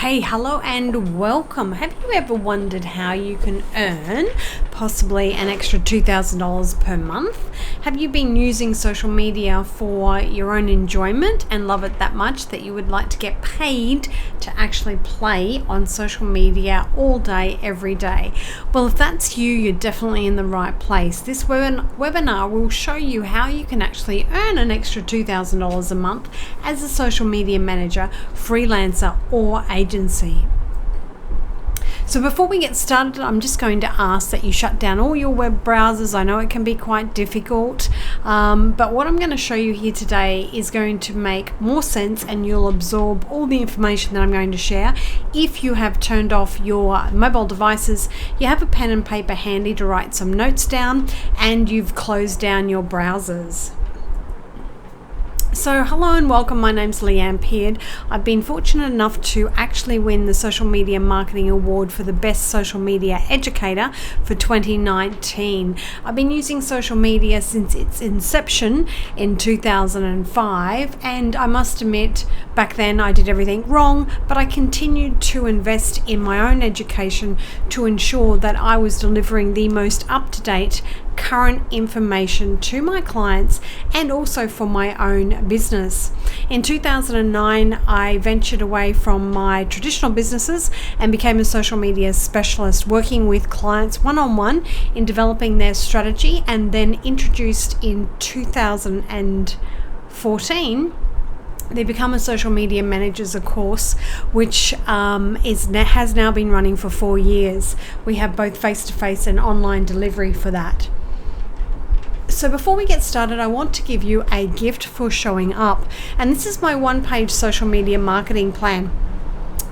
Hey, hello and welcome. Have you ever wondered how you can earn possibly an extra $2,000 per month? Have you been using social media for your own enjoyment and love it that much that you would like to get paid to actually play on social media all day, every day? Well, if that's you, you're definitely in the right place. This webinar will show you how you can actually earn an extra $2,000 a month as a social media manager, freelancer, or agency. So before we get started, I'm just going to ask that you shut down all your web browsers. I know it can be quite difficult, but what I'm going to show you here today is going to make more sense, and you'll absorb all the information that I'm going to share. If you have turned off your mobile devices, you have a pen and paper handy to write some notes down, and you've closed down your browsers. So hello and welcome, my name's Leanne Peard. I've been fortunate enough to actually win the Social Media Marketing Award for the Best Social Media Educator for 2019. I've been using social media since its inception in 2005, and I must admit back then I did everything wrong, but I continued to invest in my own education to ensure that I was delivering the most up-to-date current information to my clients and also for my own business. In 2009, I ventured away from my traditional businesses and became a social media specialist, working with clients one-on-one in developing their strategy, and then introduced in 2014 the Become a Social Media Manager's a course, which has now been running for 4 years. We have both face-to-face and online delivery for that. So before we get started, I want to give you a gift for showing up. And this is my one-page social media marketing plan,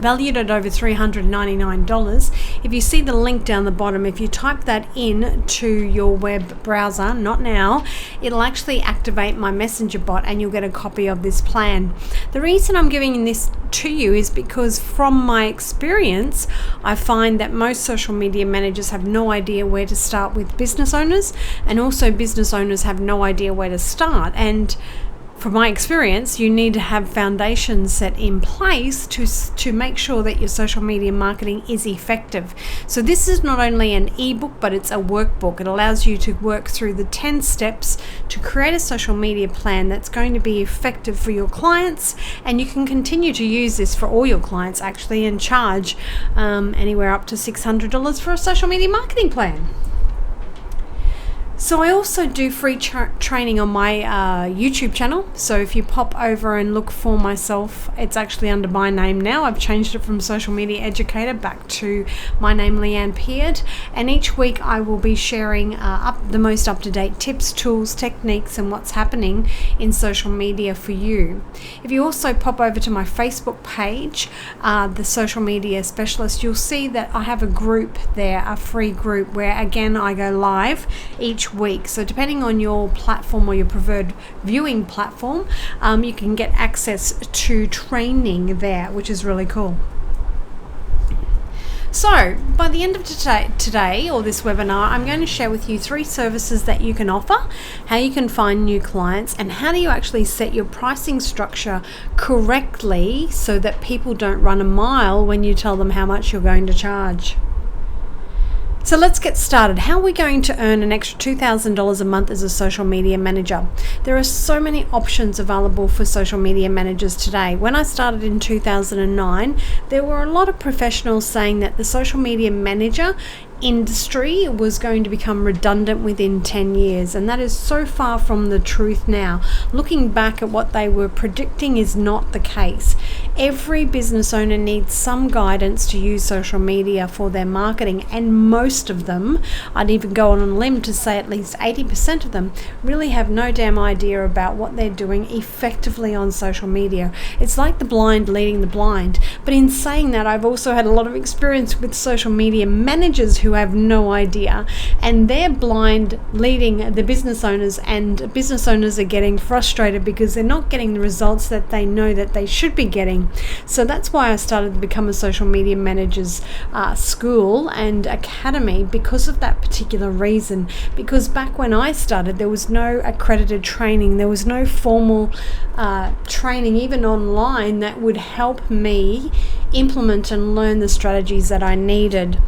valued at over $399. If you see the link down the bottom, if you type that in to your web browser, not now, it'll actually activate my messenger bot and you'll get a copy of this plan. The reason I'm giving this to you is because from my experience, I find that most social media managers have no idea where to start with business owners, and also business owners have no idea where to start. And from my experience, you need to have foundations set in place to make sure that your social media marketing is effective. So this is not only an ebook, but it's a workbook. It allows you to work through the 10 steps to create a social media plan that's going to be effective for your clients, and you can continue to use this for all your clients actually, and charge anywhere up to $600 for a social media marketing plan. So I also do free training on my YouTube channel. So if you pop over and look for myself, it's actually under my name now. I've changed it from Social Media Educator back to my name, Leanne Peard. And each week I will be sharing the most up-to-date tips, tools, techniques, and what's happening in social media for you. If you also pop over to my Facebook page, the Social Media Specialist, you'll see that I have a group there, a free group, where again I go live each week. So depending on your platform or your preferred viewing platform, you can get access to training there, which is really cool. So by the end of today or this webinar, I'm going to share with you 3 services that you can offer, how you can find new clients, and how do you actually set your pricing structure correctly so that people don't run a mile when you tell them how much you're going to charge. So let's get started. How are we going to earn an extra $2,000 a month as a social media manager? There are so many options available for social media managers today. When I started in 2009, there were a lot of professionals saying that the social media manager industry was going to become redundant within 10 years, and that is so far from the truth now. Looking back at what they were predicting is not the case. Every business owner needs some guidance to use social media for their marketing, and most of them, I'd even go on a limb to say at least 80% of them, really have no damn idea about what they're doing effectively on social media. It's like the blind leading the blind. But in saying that, I've also had a lot of experience with social media managers who have no idea, and they're blind leading the business owners, and business owners are getting frustrated because they're not getting the results that they know that they should be getting. time. So that's why I started to become a social media manager's school and academy, because of that particular reason. Because back when I started, there was no accredited training, there was no formal training, even online, that would help me implement and learn the strategies that I needed.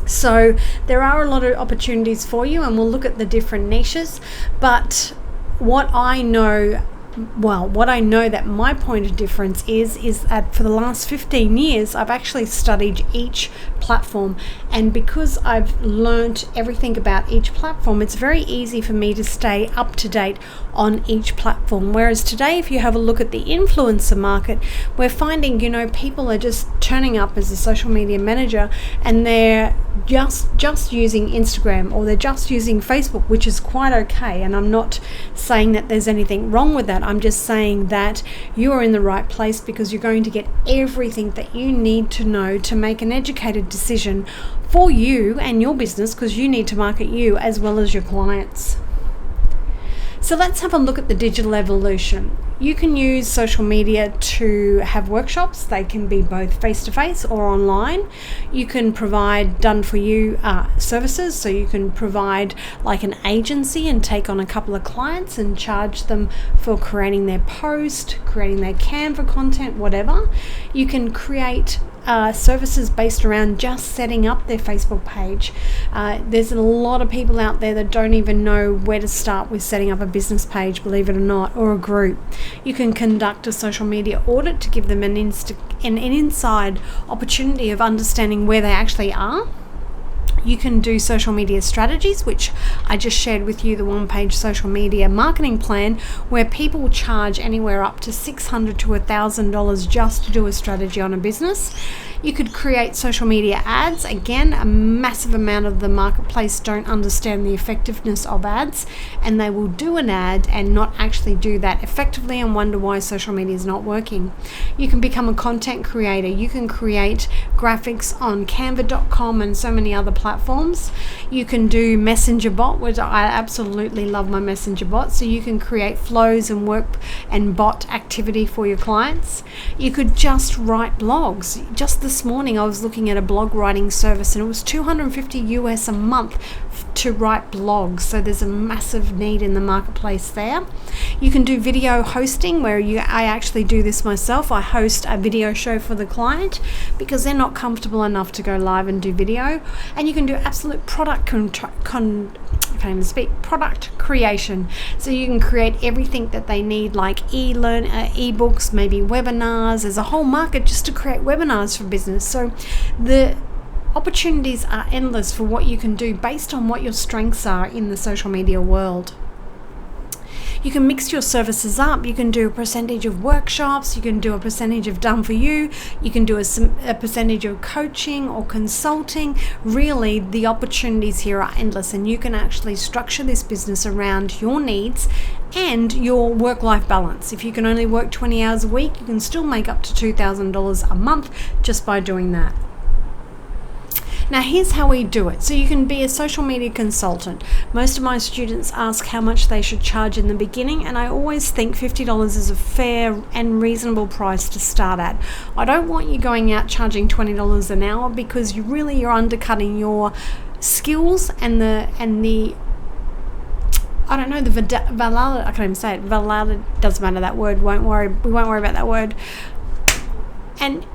So there are a lot of opportunities for you, and we'll look at the different niches. But what I know that my point of difference is that for the last 15 years, I've actually studied each platform. And because I've learnt everything about each platform, it's very easy for me to stay up to date on each platform. Whereas today, if you have a look at the influencer market, we're finding, people are just turning up as a social media manager, and they're just using Instagram, or they're just using Facebook, which is quite okay. And I'm not saying that there's anything wrong with that. I'm just saying that you are in the right place, because you're going to get everything that you need to know to make an educated decision for you and your business, because you need to market you as well as your clients. So let's have a look at the digital evolution. You can use social media to have workshops. They can be both face-to-face or online. You can provide done-for-you services. So you can provide like an agency and take on a couple of clients and charge them for creating their post, creating their Canva content, whatever. You can create services based around just setting up their Facebook page. There's a lot of people out there that don't even know where to start with setting up a business page, believe it or not, or a group. You can conduct a social media audit to give them an inside opportunity of understanding where they actually are. You can do social media strategies, which I just shared with you, the one-page social media marketing plan, where people will charge anywhere up to $600 to $1,000 just to do a strategy on a business. You could create social media ads. Again, a massive amount of the marketplace don't understand the effectiveness of ads, and they will do an ad and not actually do that effectively and wonder why social media is not working. You can become a content creator. You can create graphics on canva.com and so many other platforms. You can do messenger bot, which I absolutely love my messenger bot. So you can create flows and work and bot activity for your clients. You could just write blogs. Just this morning I was looking at a blog writing service, and it was $250 US a month to write blogs. So there's a massive need in the marketplace there. You can do video hosting, where I actually do this myself. I host a video show for the client because they're not comfortable enough to go live and do video. And you can do absolute product product creation. So you can create everything that they need, like ebooks, maybe webinars. There's a whole market just to create webinars for business. So the opportunities are endless for what you can do based on what your strengths are in the social media world. You can mix your services up. You can do a percentage of workshops. You can do a percentage of done for you. You can do a percentage of coaching or consulting. Really, the opportunities here are endless, and you can actually structure this business around your needs and your work-life balance. If you can only work 20 hours a week, you can still make up to $2,000 a month just by doing that. Now here's how we do it. So you can be a social media consultant. Most of my students ask how much they should charge in the beginning, and I always think $50 is a fair and reasonable price to start at. I don't want you going out charging $20 an hour, because you're undercutting your skills and the I don't know, the valid, I can't even say it, valid, doesn't matter, that word, we won't worry about that word. And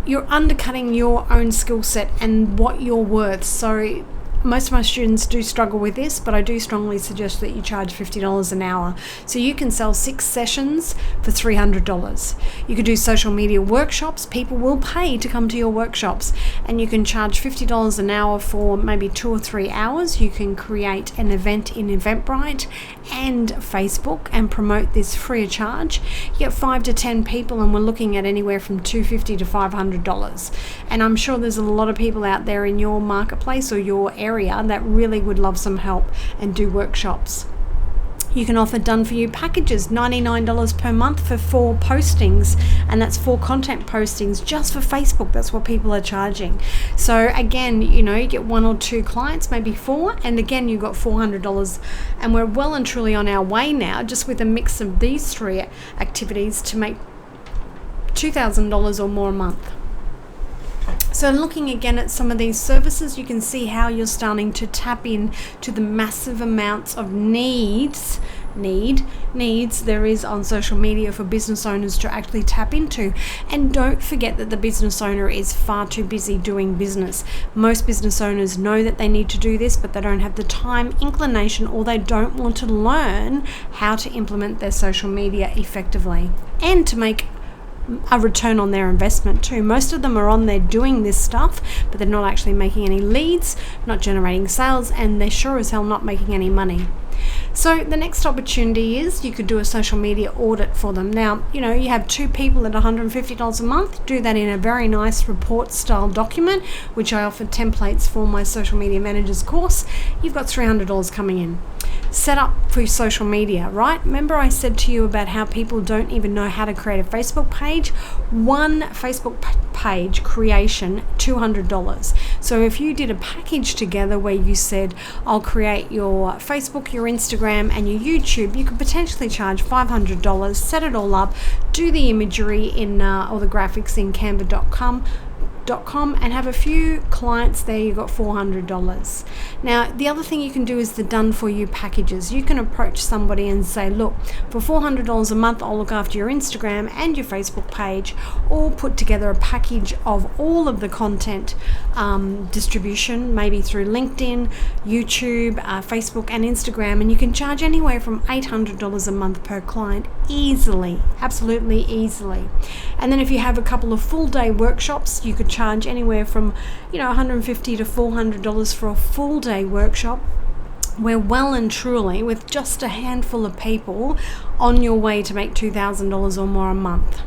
you're undercutting your own skill set and what you're worth. So most of my students do struggle with this, but I do strongly suggest that you charge $50 an hour. So you can sell 6 sessions for $300. You could do social media workshops. People will pay to come to your workshops, and you can charge $50 an hour for maybe 2 or 3 hours. You can create an event in Eventbrite and Facebook and promote this free of charge. You get 5 to 10 people, and we're looking at anywhere from $250 to $500. And I'm sure there's a lot of people out there in your marketplace or your area that really would love some help and do workshops. You can offer done-for-you packages, $99 per month for 4 postings, and that's 4 content postings just for Facebook. That's what people are charging. So again, you get 1 or 2 clients, maybe 4, and again, you've got $400, and we're well and truly on our way now, just with a mix of these 3 activities, to make $2,000 or more a month. So looking again at some of these services, you can see how you're starting to tap in to the massive amounts of needs there is on social media for business owners to actually tap into. And don't forget that the business owner is far too busy doing business. Most business owners know that they need to do this, but they don't have the time, inclination, or they don't want to learn how to implement their social media effectively and to make a return on their investment too. Most of them are on there doing this stuff, but they're not actually making any leads, not generating sales, and they're sure as hell not making any money. So the next opportunity is you could do a social media audit for them. Now, you have 2 people at $150 a month. Do that in a very nice report style document, which I offer templates for my social media managers course. You've got $300 coming in. Set up for your social media, right? Remember I said to you about how people don't even know how to create a Facebook page? One Facebook page creation, $200. So if you did a package together where you said, I'll create your Facebook, your Instagram, and your YouTube, you could potentially charge $500, set it all up, do the imagery in or the graphics in canva.com and have a few clients there. You've got $400. Now the other thing you can do is the done for you packages. You can approach somebody and say, look, for $400 a month I'll look after your Instagram and your Facebook page, or put together a package of all of the content distribution, maybe through LinkedIn, YouTube, Facebook and Instagram, and you can charge anywhere from $800 a month per client easily, absolutely easily. And then if you have a couple of full day workshops, you could charge anywhere from $150 to $400 for a full day workshop, where well and truly with just a handful of people on your way to make $2,000 or more a month.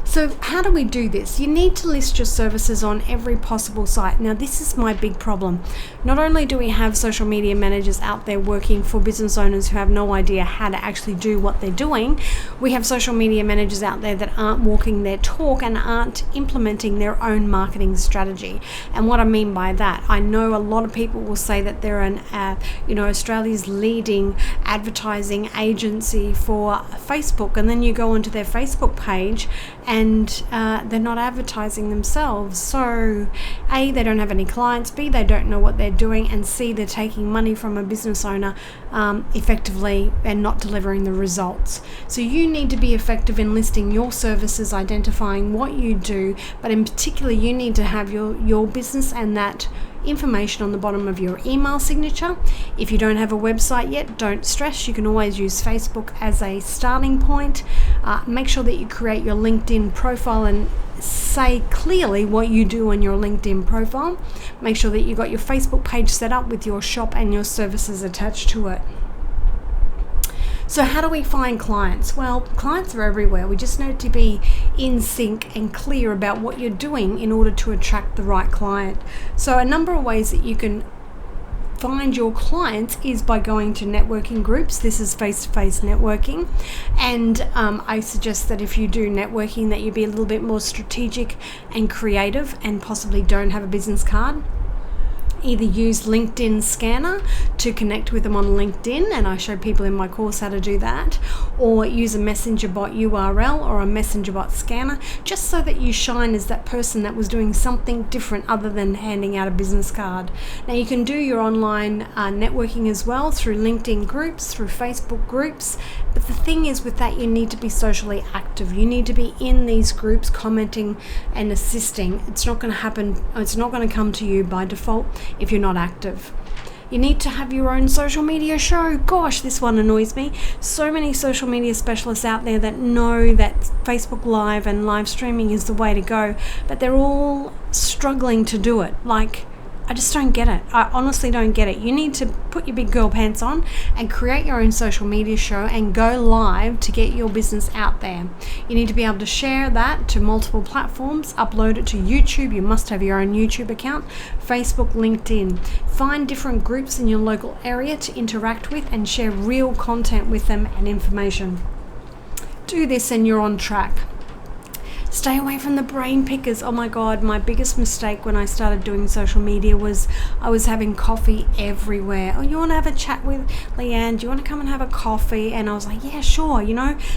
So how do we do this? You need to list your services on every possible site. Now this is my big problem. Not only do we have social media managers out there working for business owners who have no idea how to actually do what they're doing, we have social media managers out there that aren't walking their talk and aren't implementing their own marketing strategy. And what I mean by that, I know a lot of people will say that they're Australia's leading advertising agency for Facebook, and then you go onto their Facebook page and they're not advertising themselves. So A, they don't have any clients, B, they don't know what they're doing, and C, they're taking money from a business owner effectively and not delivering the results. So you need to be effective in listing your services, identifying what you do, but in particular you need to have your business and that information on the bottom of your email signature. If you don't have a website yet, don't stress. You can always use Facebook as a starting point. Make sure that you create your LinkedIn profile and say clearly what you do on your LinkedIn profile. Make sure that you got your Facebook page set up with your shop and your services attached to it. So how do we find clients? Well, clients are everywhere. We just need to be in sync and clear about what you're doing in order to attract the right client. So a number of ways that you can find your clients is by going to networking groups. This is face-to-face networking, and I suggest that if you do networking that you be a little bit more strategic and creative and possibly don't have a business card. Either use LinkedIn Scanner to connect with them on LinkedIn, and I show people in my course how to do that, or use a messenger bot URL or a messenger bot scanner, just so that you shine as that person that was doing something different other than handing out a business card. Now you can do your online networking as well through LinkedIn groups, through Facebook groups, but the thing is with that, you need to be socially active. You need to be in these groups commenting and assisting. It's not going to happen, it's not going to come to you by default if you're not active. You need to have your own social media show. Gosh, this one annoys me. So many social media specialists out there that know that Facebook Live and live streaming is the way to go, but they're all struggling to do it. I just don't get it. I honestly don't get it. You need to put your big girl pants on and create your own social media show and go live to get your business out there. You need to be able to share that to multiple platforms, upload it to YouTube. You must have your own YouTube account, Facebook, LinkedIn. Find different groups in your local area to interact with and share real content with them and information. Do this and you're on track. Stay away from the brain pickers. Oh my God, my biggest mistake when I started doing social media was I was having coffee everywhere. Oh, you want to have a chat with Leanne? Do you want to come and have a coffee? And I was like, yeah, sure.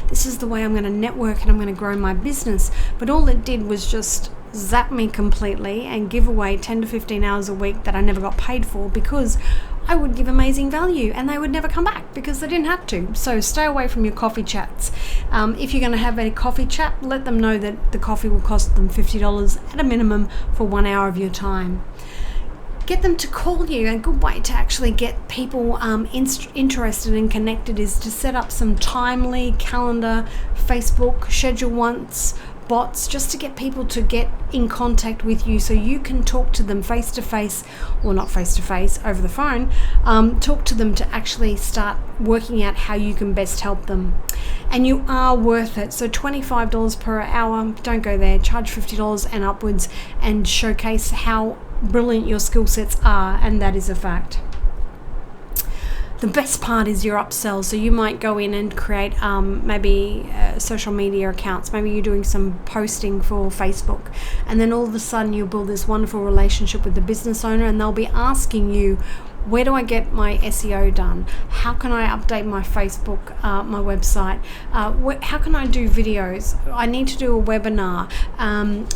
This is the way I'm going to network and I'm going to grow my business. But all it did was just zap me completely and give away 10 to 15 hours a week that I never got paid for, because I would give amazing value and they would never come back because they didn't have to. So stay away from your coffee chats. If you're going to have a coffee chat, let them know that the coffee will cost them $50 at a minimum for 1 hour of your time. Get them to call you. A good way to actually get people interested and connected is to set up some timely calendar, Facebook, schedule once, bots, just to get people to get in contact with you so you can talk to them face to face, or not face to face, over the phone. Talk to them to actually start working out how you can best help them. And you are worth it. So $25 per hour, don't go there. Charge $50 and upwards and showcase how brilliant your skill sets are, and that is a fact. The best part is your upsell. So you might go in and create maybe social media accounts. Maybe you're doing some posting for Facebook, and then all of a sudden you'll build this wonderful relationship with the business owner, and they'll be asking you, where do I get my SEO done? How can I update my Facebook, my website? How can I do videos? I need to do a webinar.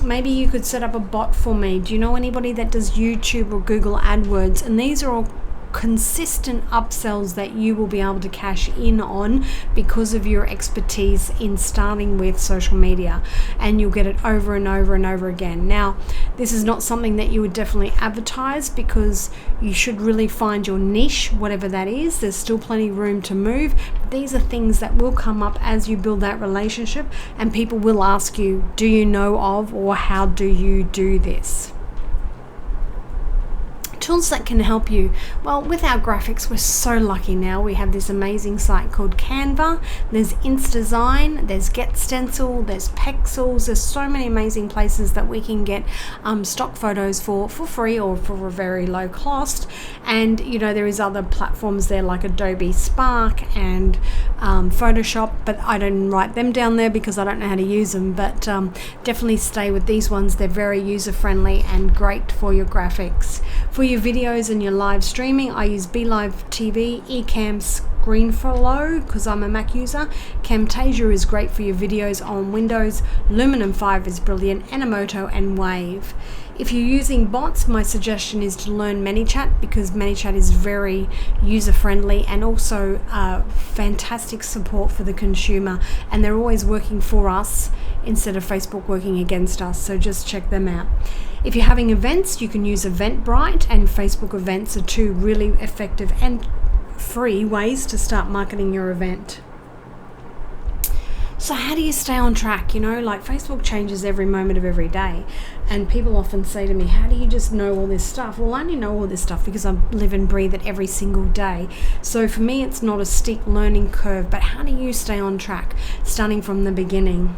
Maybe you could set up a bot for me. Do you know anybody that does YouTube or Google AdWords? And these are all consistent upsells that you will be able to cash in on because of your expertise in starting with social media, and you'll get it over and over and over again. Now, this is not something that you would definitely advertise, because you should really find your niche, whatever that is. There's still plenty of room to move. These are things that will come up as you build that relationship, and people will ask you, do you know of, or how do you do this? Tools that can help you. Well, with our graphics, we're so lucky now. We have this amazing site called Canva. There's InSdesign, there's Get Stencil, there's Pexels. There's so many amazing places that we can get stock photos for free or for a very low cost. And there is other platforms there like Adobe Spark and Photoshop, but I don't write them down there because I don't know how to use them. But definitely stay with these ones. They're very user friendly and great for your graphics. For your videos and your live streaming, I use BeLive TV, Ecamm, ScreenFlow, because I'm a Mac user. Camtasia is great for your videos on Windows. Lumen 5 is brilliant. Animoto and Wave. If you're using bots, my suggestion is to learn ManyChat, because ManyChat is very user friendly and also fantastic support for the consumer, and they're always working for us instead of Facebook working against us. So just check them out. If you're having events, you can use Eventbrite and Facebook events are two really effective and free ways to start marketing your event. So how do you stay on track? Facebook changes every moment of every day, and people often say to me, how do you just know all this stuff? Well, I only know all this stuff because I live and breathe it every single day. So for me, it's not a steep learning curve, but how do you stay on track starting from the beginning?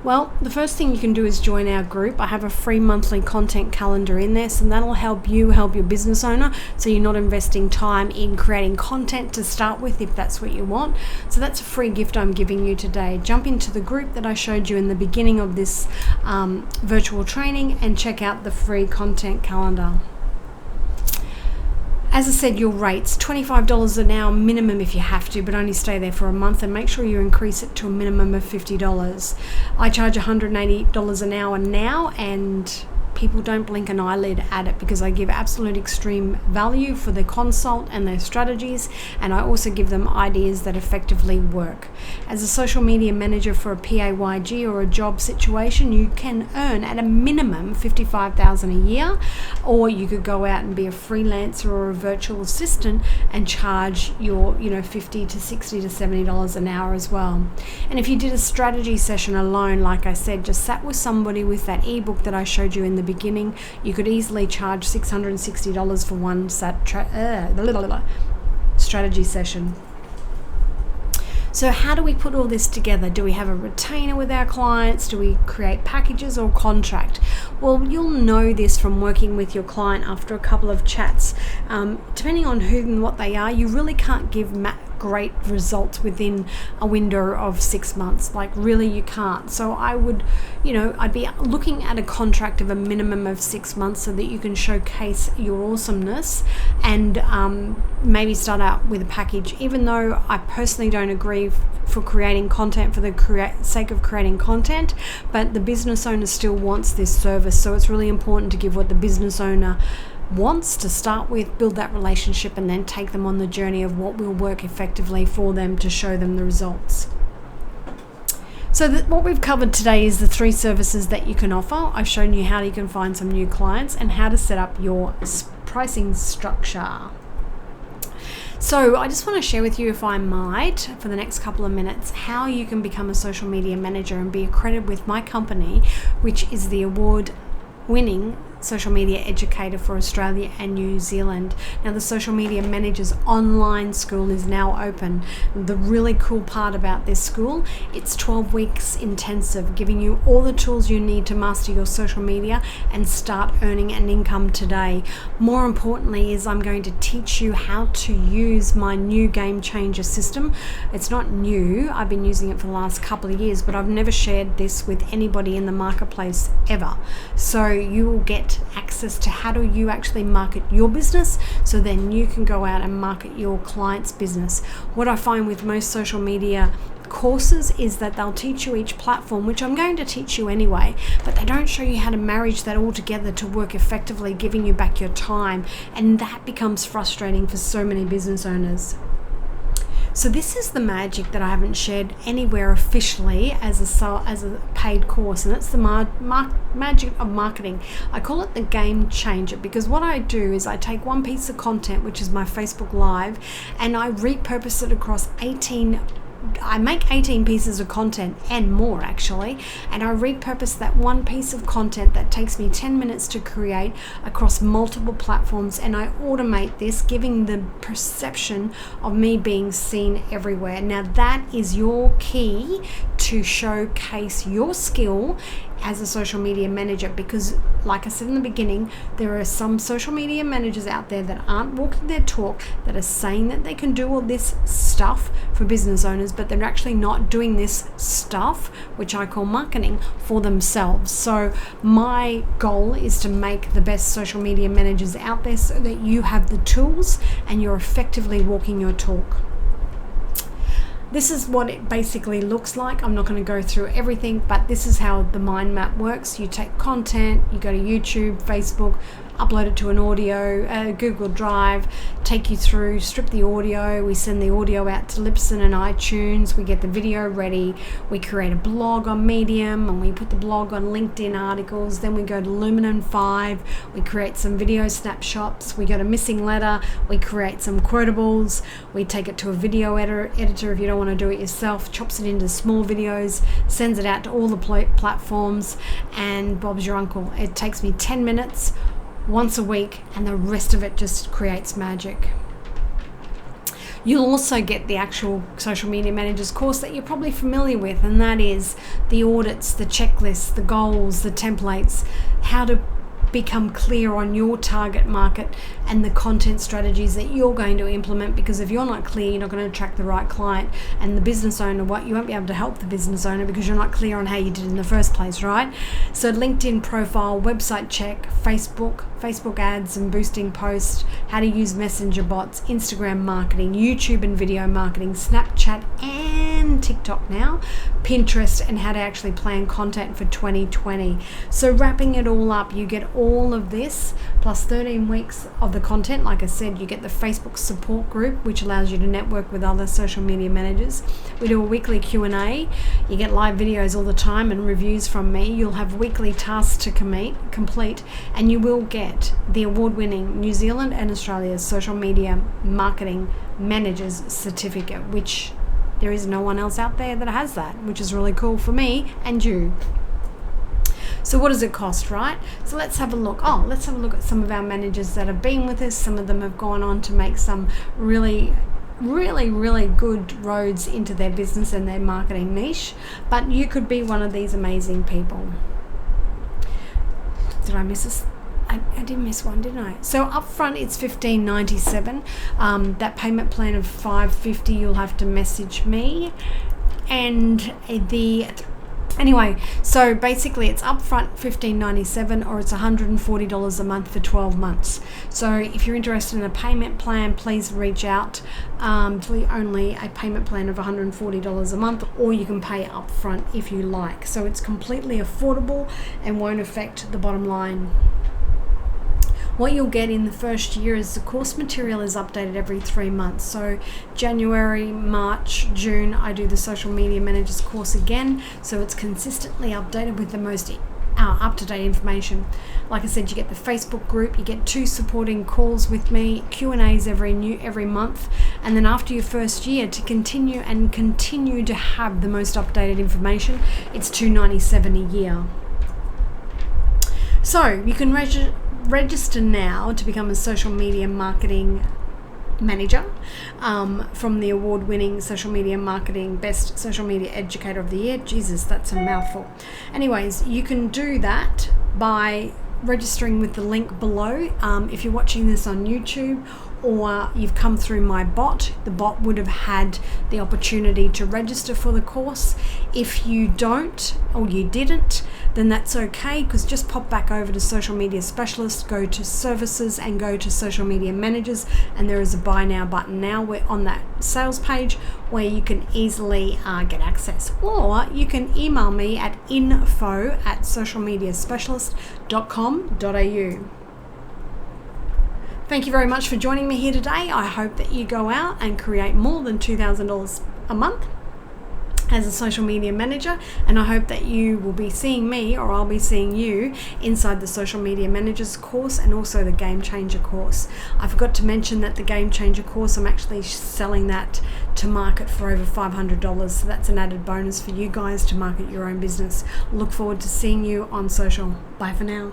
Well, the first thing you can do is join our group. I have a free monthly content calendar in there, so that'll help you help your business owner, so you're not investing time in creating content to start with if that's what you want. So that's a free gift I'm giving you today. Jump into the group that I showed you in the beginning of this virtual training and check out the free content calendar. As I said, your rates, $25 an hour minimum if you have to, but only stay there for a month, and make sure you increase it to a minimum of $50. I charge $180 an hour now, and people don't blink an eyelid at it because I give absolute extreme value for their consult and their strategies, and I also give them ideas that effectively work. As a social media manager for a PAYG or a job situation, you can earn at a minimum $55,000 a year, or you could go out and be a freelancer or a virtual assistant and charge your $50 to $60 to $70 an hour as well. And if you did a strategy session alone, like I said, just sat with somebody with that ebook that I showed you in the beginning, you could easily charge $660 for one strategy session. So how do we put all this together? Do we have a retainer with our clients? Do we create packages or contract? Well, you'll know this from working with your client after a couple of chats. Depending on who and what they are, you really can't give great results within a window of 6 months. Like, really, you can't. So I would, I'd be looking at a contract of a minimum of 6 months so that you can showcase your awesomeness, and maybe start out with a package. Even though I personally don't agree for creating content for the sake of creating content, but the business owner still wants this service. So it's really important to give what the business owner wants to start with, build that relationship, and then take them on the journey of what will work effectively for them to show them the results. So what we've covered today is the 3 services that you can offer. I've shown you how you can find some new clients and how to set up your pricing structure. So I just want to share with you, if I might, for the next couple of minutes, how you can become a social media manager and be accredited with my company, which is the award-winning social media educator for Australia and New Zealand. Now, the Social Media Managers Online School is now open. The really cool part about this school, it's 12 weeks intensive, giving you all the tools you need to master your social media and start earning an income today. More importantly is I'm going to teach you how to use my new Game Changer system. It's not new, I've been using it for the last couple of years, but I've never shared this with anybody in the marketplace ever. So you will get access to how do you actually market your business, so then you can go out and market your client's business. What I find with most social media courses is that they'll teach you each platform, which I'm going to teach you anyway, but they don't show you how to marriage that all together to work effectively, giving you back your time, and that becomes frustrating for so many business owners. So this is the magic that I haven't shared anywhere officially as a paid course, and it's the magic of marketing. I call it the Game Changer, because what I do is I take one piece of content, which is my Facebook Live, and I repurpose it across 18 I make 18 pieces of content and more actually, and I repurpose that one piece of content that takes me 10 minutes to create across multiple platforms, and I automate this, giving the perception of me being seen everywhere. Now that is your key to showcase your skill as a social media manager, because like I said in the beginning, there are some social media managers out there that aren't walking their talk, that are saying that they can do all this stuff for business owners, but they're actually not doing this stuff, which I call marketing, for themselves. So my goal is to make the best social media managers out there so that you have the tools and you're effectively walking your talk. This is what it basically looks like. I'm not going to go through everything, but this is how the mind map works. You take content, you go to YouTube, Facebook, upload it to an audio, Google Drive, take you through, strip the audio, we send the audio out to Libsyn and iTunes, we get the video ready, we create a blog on Medium, and we put the blog on LinkedIn articles, then we go to Lumen 5, we create some video snapshots, we go to Missing Letter, we create some quotables, we take it to a video editor if you don't want to do it yourself, chops it into small videos, sends it out to all the platforms, and Bob's your uncle. It takes me 10 minutes once a week, and the rest of it just creates magic. You'll also get the actual social media managers course that you're probably familiar with, and that is the audits, the checklists, the goals, the templates, how to become clear on your target market and the content strategies that you're going to implement, because if you're not clear, you're not going to attract the right client, and the business owner, you won't be able to help the business owner because you're not clear on how you did in the first place, right? So LinkedIn profile, website check, Facebook ads and boosting posts, how to use messenger bots, Instagram marketing, YouTube and video marketing, Snapchat and TikTok now, Pinterest, and how to actually plan content for 2020. So wrapping it all up, you get all of this plus 13 weeks of the content. Like I said, you get the Facebook support group, which allows you to network with other social media managers. We do a weekly Q&A. You get live videos all the time and reviews from me. You'll have weekly tasks to complete, and you will get the award-winning New Zealand and Australia's Social Media Marketing Managers Certificate, which there is no one else out there that has that, which is really cool for me and you. So what does it cost, right? So let's have a look. Let's have a look at some of our managers that have been with us. Some of them have gone on to make some really good roads into their business and their marketing niche. But you could be one of these amazing people. Did I miss I did miss one, didn't I? So upfront it's $15.97. That payment plan of $5.50 you'll have to message me, and anyway, so basically it's upfront $15.97 or it's $140 a month for 12 months. So if you're interested in a payment plan, please reach out to only a payment plan of $140 a month, or you can pay upfront if you like. So it's completely affordable and won't affect the bottom line. What you'll get in the first year is the course material is updated every 3 months. So January, March, June, I do the social media managers course again. So it's consistently updated with the most up-to-date information. Like I said, you get the Facebook group, you get 2 supporting calls with me, Q&As every month, and then after your first year, to continue to have the most updated information, it's $297 a year. So you can register now to become a social media marketing manager from the award-winning social media marketing best social media educator of the year. Jesus, that's a mouthful. Anyways, you can do that by registering with the link below. If you're watching this on YouTube or you've come through my bot, the bot would have had the opportunity to register for the course. If you don't or you didn't, then that's okay, because just pop back over to Social Media Specialist, go to Services and go to Social Media Managers, and there is a Buy Now button now. We're on that sales page where you can easily get access, or you can email me at info@socialmediaspecialist.com.au. Thank you very much for joining me here today. I hope that you go out and create more than $2,000 a month as a social media manager, and I hope that you will be seeing me, or I'll be seeing you, inside the Social Media Managers course and also the Game Changer course. I forgot to mention that the Game Changer course, I'm actually selling that to market for over $500, so that's an added bonus for you guys to market your own business. Look forward to seeing you on social. Bye for now.